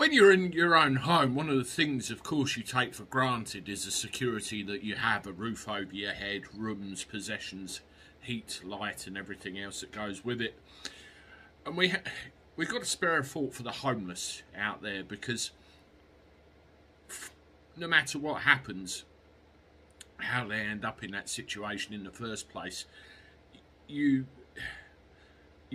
When you're in your own home, one of the things, of course, you take for granted is the security that you have, a roof over your head, rooms, possessions, heat, light and everything else that goes with it. And we've got to spare a thought for the homeless out there, because no matter what happens, how they end up in that situation in the first place, you've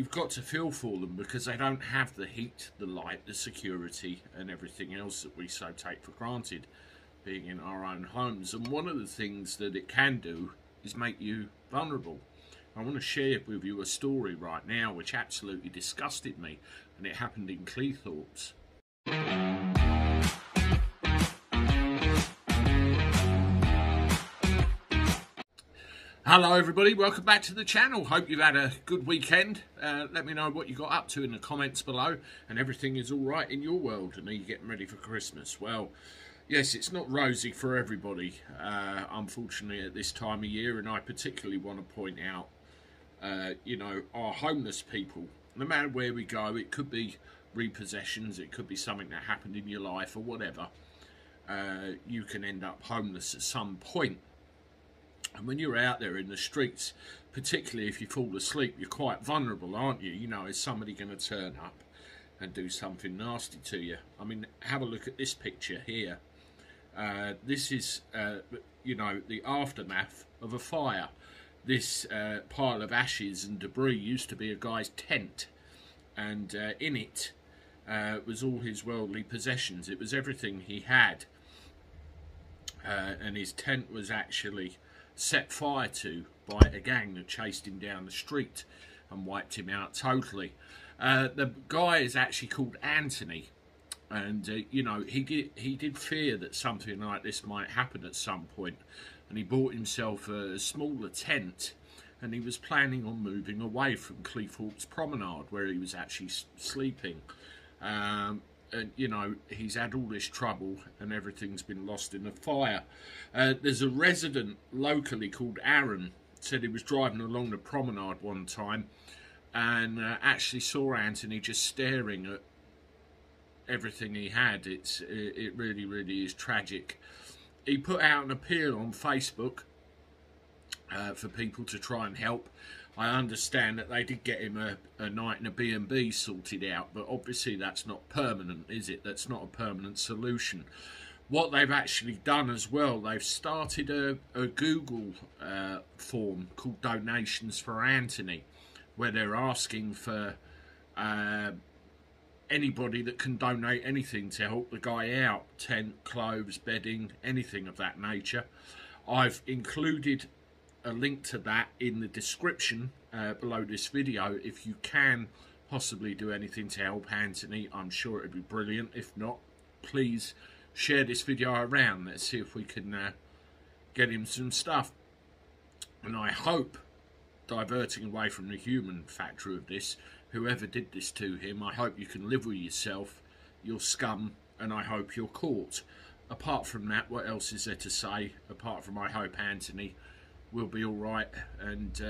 got to feel for them, because they don't have the heat, the light, the security and everything else that we so take for granted being in our own homes. And one of the things that it can do is make you vulnerable. I want to share with you a story right now which absolutely disgusted me, and it happened in Cleothorpes. Hello everybody, welcome back to the channel. Hope you've had a good weekend. Let me know what you got up to in the comments below, and everything is all right in your world, and are you getting ready for Christmas? Well, yes, it's not rosy for everybody, unfortunately, at this time of year, and I particularly want to point out, our homeless people. No matter where we go, it could be repossessions, it could be something that happened in your life or whatever. You can end up homeless at some point. And when you're out there in the streets, particularly if you fall asleep, you're quite vulnerable, aren't you? You know, is somebody going to turn up and do something nasty to you? I mean, have a look at this picture here. This is, the aftermath of a fire. This pile of ashes and debris used to be a guy's tent, and in it was all his worldly possessions. It was everything he had, and his tent was actually set fire to by a gang that chased him down the street and wiped him out totally. The guy is actually called Anthony, and he did fear that something like this might happen at some point, and he bought himself a smaller tent, and he was planning on moving away from Cleothorpes Promenade, where he was actually sleeping. And he's had all this trouble, and everything's been lost in the fire. There's a resident locally called Aaron, said he was driving along the promenade one time and actually saw Anthony just staring at everything he had. It really, really is tragic. He put out an appeal on Facebook for people to try and help. I understand that they did get him a night in a B&B sorted out, but obviously that's not permanent, is it? That's not a permanent solution. What they've actually done as well, they've started a Google form called Donations for Anthony, where they're asking for anybody that can donate anything to help the guy out. Tent, clothes, bedding, anything of that nature. I've included a link to that in the description below this video. If you can possibly do anything to help Anthony, I'm sure it would be brilliant. If not, please share this video around. Let's see if we can get him some stuff. And I hope, diverting away from the human factor of this, whoever did this to him, I hope you can live with yourself, your scum, and I hope you're caught. Apart from that, what else is there to say? Apart from I hope Anthony will be all right, and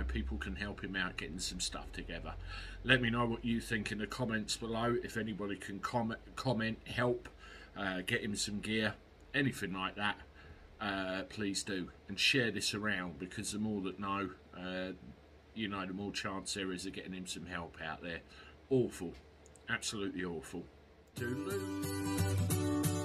people can help him out getting some stuff together. Let me know what you think in the comments below. If anybody can comment, help, get him some gear, anything like that, please do, and share this around, because the more that know, the more chance there is of getting him some help out there. Awful, absolutely awful. Toodaloo.